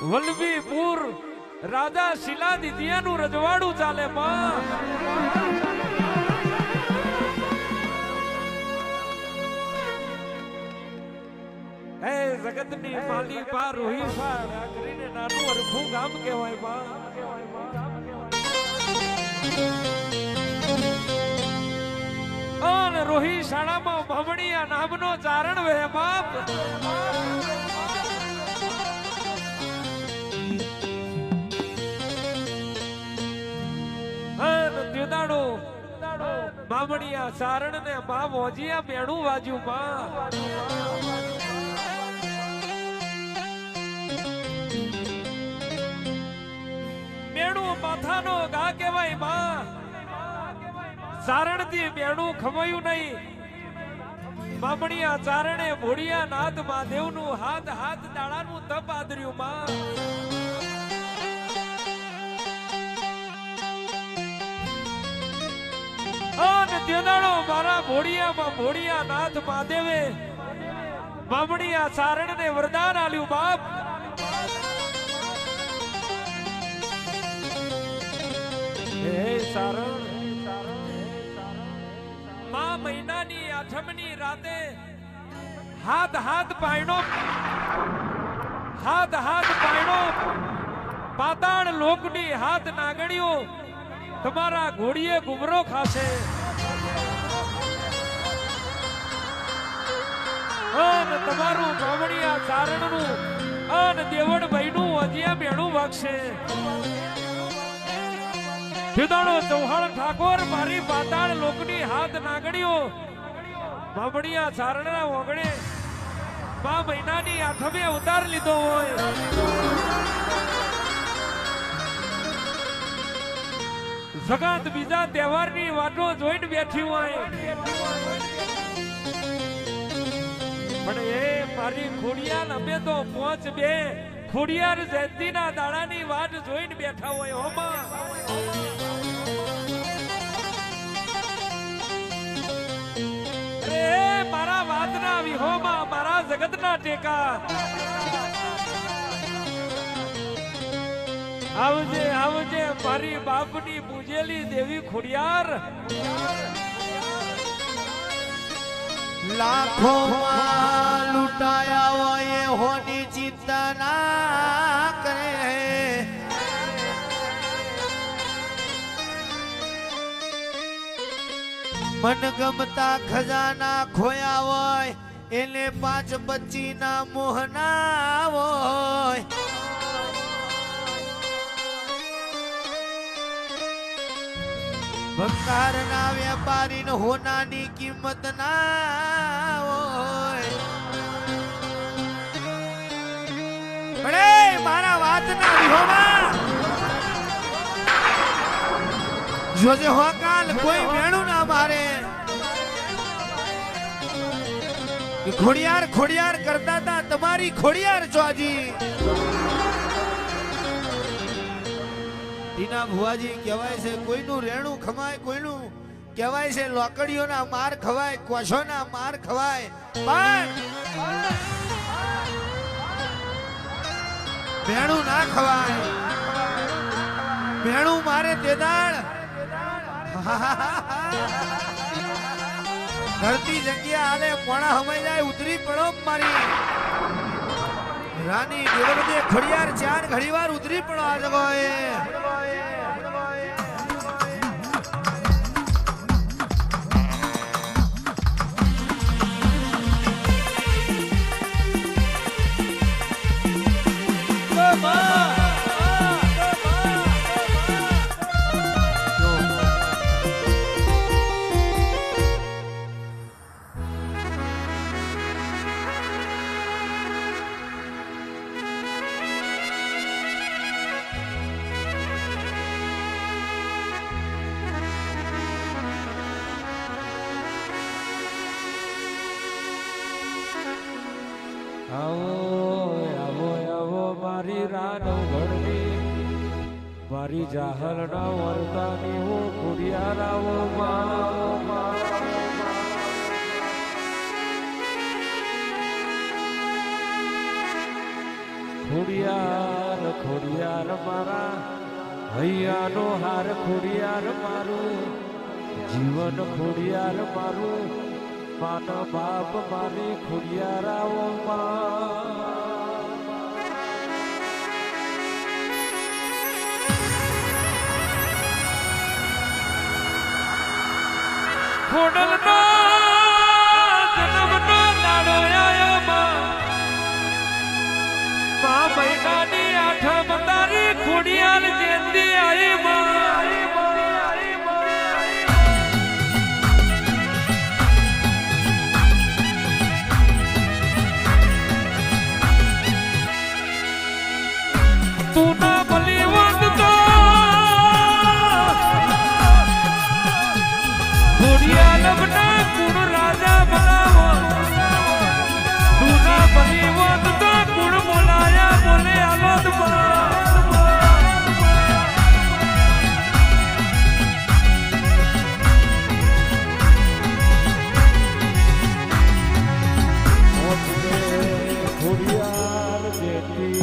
વલ્લભીપુર રાજા શિલાદિત્યનું રજવાડું ચાલે માં હે જગતની માલી પાર રોહી પાર આ કરીને નાનું અરખું ગામ કહેવાય માં અને રોહી શાળામાં ભમણીયા નામનો ચારણ વે બાપ ત્યુદાડો બામણીયા ચારણ ને મા મોજીયા મેણું વાજ્યું માં મેણું માથાનો ગા કહેવાય માં ચારણ થી મેણું ખવાયું નહીં બામણીયા ચારણે ભોળિયા નાથ મહાદેવ નું હાથ હાથ દાડાનું તપ આદર્યું માં તેદાડો મારા ભોળિયામાં ભોળિયા નાથ મહાદેવે બામણીયા ચારણ ને વરદાન આલ્યું બાપ હે ચારણ મા મહિનાની આઠમની રાતે હાથ હાથ પાયણો પાતાળ લોકની હાથ નાગણીઓ તમારા ઘોડીએ ગુમરો ખાશે અને તમારું બામણીયા ચારણનું અને દેવળભાઈનું અજિયા મેણું વાગશે જુદાણો ચૌહાણ ઠાકોર મારી પાતાળ લોકની હાથ નાગણીઓ બામણીયા ચારણના ઓગણે 5 મહિનાની આઠમે અવતાર લીધો હોય જગત બીજા તહેવારની વાતો જોઈને બેઠી હોય પણ એ મારી ખોડિયાર અમે તો 5-2 ખોડિયાર જયંતીના દાડાની વાટ જોઈને બેઠા હોય હોમાં અરે મારા વાતના વિહોમાં મારા જગતના ટેકા આવજે આવજે મારી બાપની પૂજેલી દેવી ખોડિયાર લાખો માં લૂંટાયા હોય હોની ચિંતા ના કરે મન ગમતા ખજાના ખોયા હોય એને 5 બચ્ચીના મોહના હોય ભંગારના વેપારી ને હોનાની કિંમત ના હોય મારા વાતના વિહોમાં જોજે હોકાલ કોઈ મેણું ના મારે ખોડિયાર ખોડિયાર કરતા હતા તમારી ખોડિયાર ચોજી ટીના ભુવાજી કહેવાય છે કોઈનું રેણું ખવાય કોઈનું કહેવાય છે લોકડીઓના માર ખવાય કોશોના માર ખવાય પણ ભેણું ના ખવાય ભેણું મારે તેદાળ ધરતી જગ્યા આલે પોણા હમાઈ જાય ઉતરી પડો મારી રાની દેવદે ખોડિયાર 4 ઘડીવાર ઉતરી પડો આ જગોએ મારી રાનો ઘડની મારી જાહલ ના વર્તાની હો ખોડિયાર આવો ખોડિયાર ખોડિયાર મારા હૈયાનો હાર ખોડિયાર મારું જીવન ખોડિયાર મારું માના બાપ મારી ખોડિયારાઓ ખોડલનો જન્મનો દાડો આયો માં મહિનાની આઠમ તારી ખોડિયાર જયંતી આઈ તું ના ભલી વાત તો ખોડિયાર લબના કુળ રાજા બનાવો તું ના ભલી વાત તો કુળ બોલાયા બોલે આલોદ ખોડિયાર જેતી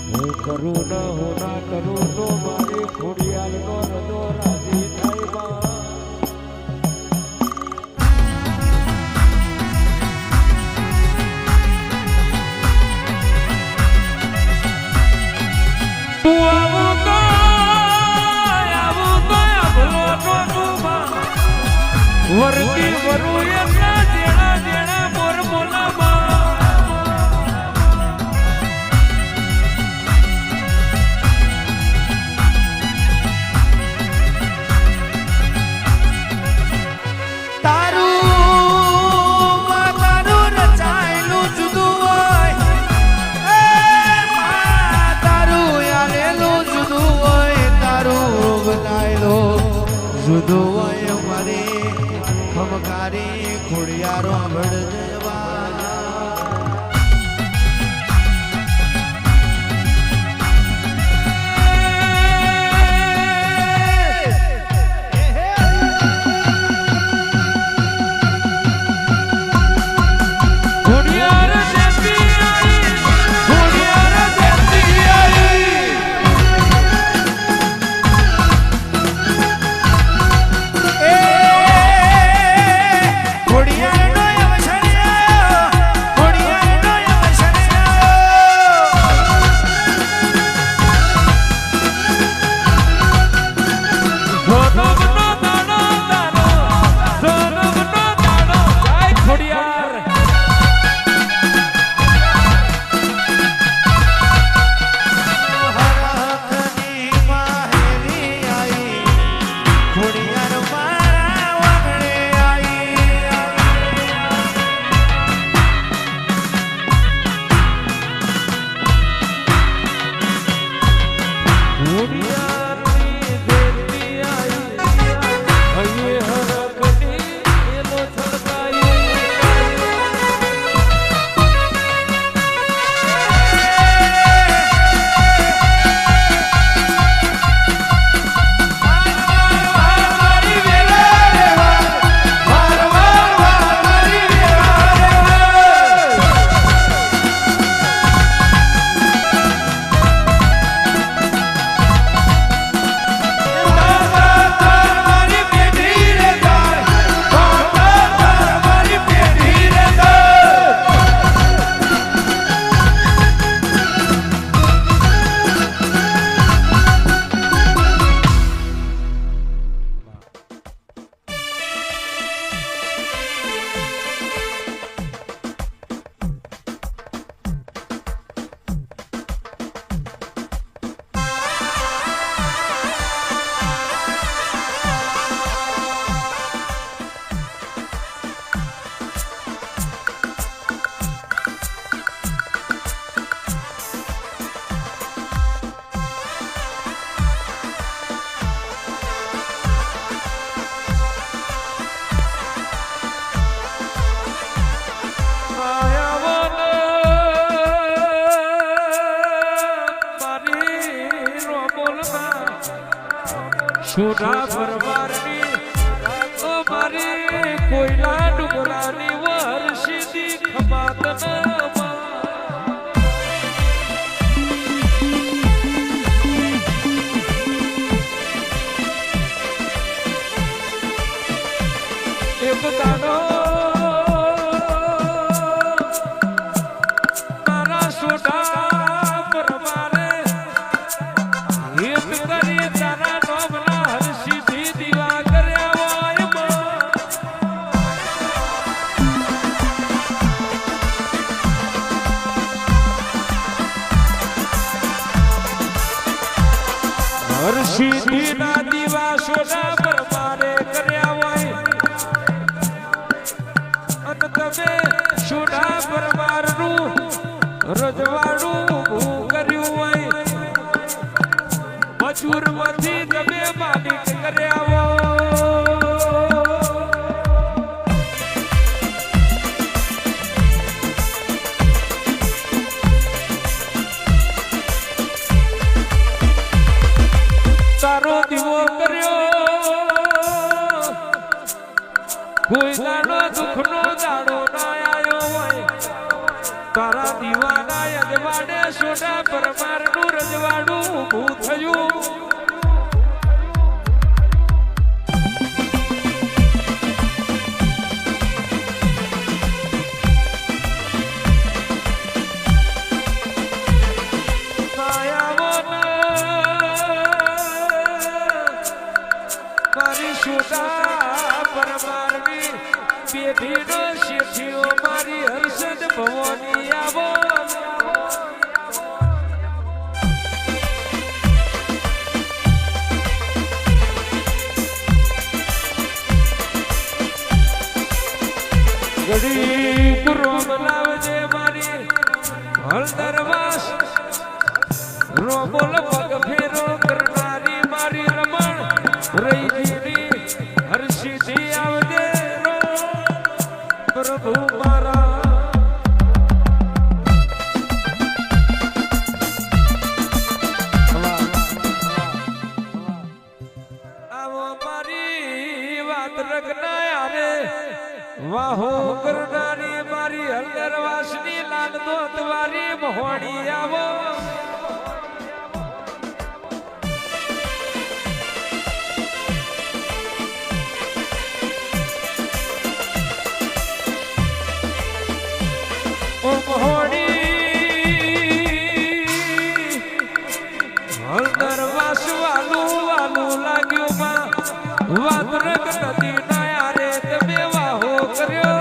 હું કરું ન હું ના કરું તો મારી ખોડિયાર નો રદો રાજી થાય બા તું આવું તો ભલો નો વર્ગી વરુ એમના જેણા જેણા મોર મોલામાં જુદો હોય મારે ખમકારી ખોડિયારો ભળજવા સુના પરવારની અમારી કોઈના ડુંગરાની વર્ષીની ખમાત એક દાડો મારા સોઢા પર મારે એક કરી તારા નોમના હરસીથી દીવા કર્યા હોય હરસીથી ના દીવા સોઢા પર મારે કર્યા હોય અને તમે સોઢા પર મારનું રજવાડું ઊભું કર્યું હોય મજૂરમાંથી તમે માલિક કર્યા હો તારો દીવો કર્યો કોઈ દાડો દુઃખનો દાડો ના આવ્યો હોય તારા દીવાના યજવાડે સોઢા પરમારનું રજવાડું ઊભું થયું મારી સોઢા પરમારની પેઢીનો શેઠીઓ મારી હર્ષદ ભવાની આવો ઘડી રોમ લાવજે મારી હળદરવાસ રોમોલ પગ ફેરો કરનારી મારી રમણ રહીની હર્ષિથી આવજે પ્રભુ મારા આવો મારી વાત રખના યારે વાહો કરનારી મારી હલદરવાસની લાલ દોતવારી મોહણી આવો હલદરવાસ વાલું વાલું લાગ્યું માં વાત રખ નથી ના યારે તમે વાહો કર્યો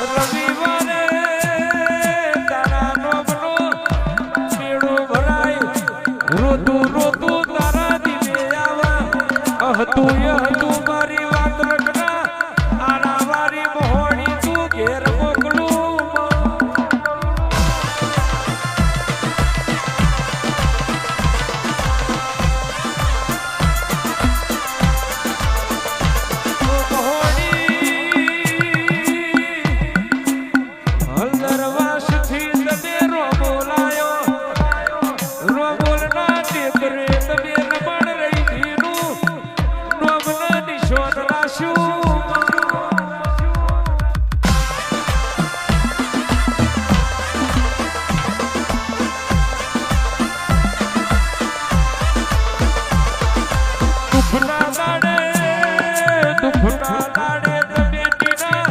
રવિવારે તારા નોમનો મેળો ભરાય રોતું રોતું તારા દિલે આવા હતું મારી વાત રખના આના વારી મોહણી તું ઘેર મોકલું હલદરવાસથી તમે રોમો લાયો રોમોલના નેત્રે તમે રમણ રહી ધીનું નોમના નિશોન રાખ્યું દુઃખના દાડે તમે ટીના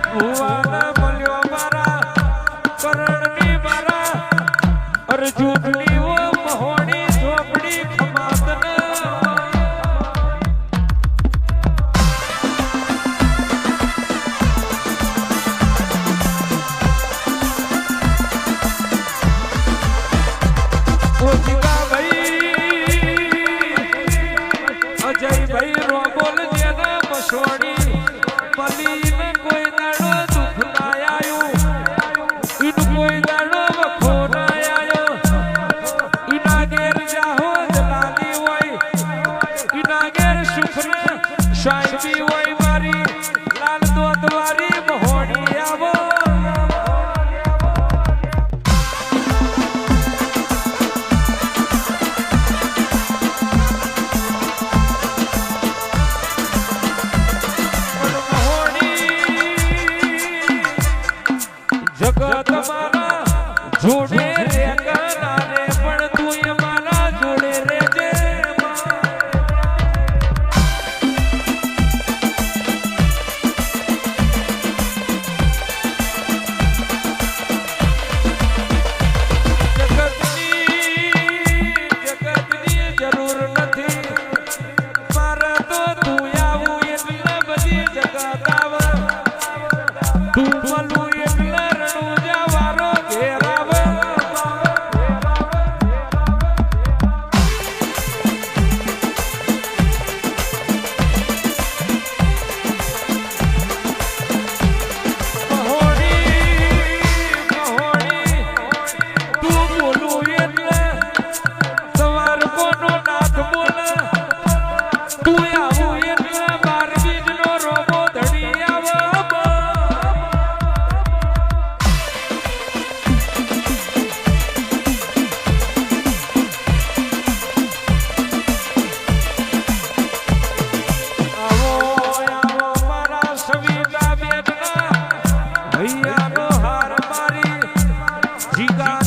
ભુવાના મળ્યો મારા કરણની મારા અર્જુનની ઓ મહોણી ઝોપડી ખમાતના અજયભાઈ રોબોલ જેના મસોડી પલીને કોઈ દાડો દુઃખ ના આયું ઈન કોઈ દાડો વખો ના આયો ઈના ઘેર જાહો જલાલી હોય ઈના ઘેર સુખના સાહેબી હોય મારી લાલ દોતવારી મહોણી આવો જગત તું આવું એટલે બાર બીજનો રોબો ધડી આવ ભૈયાનો હાર મારી જીગા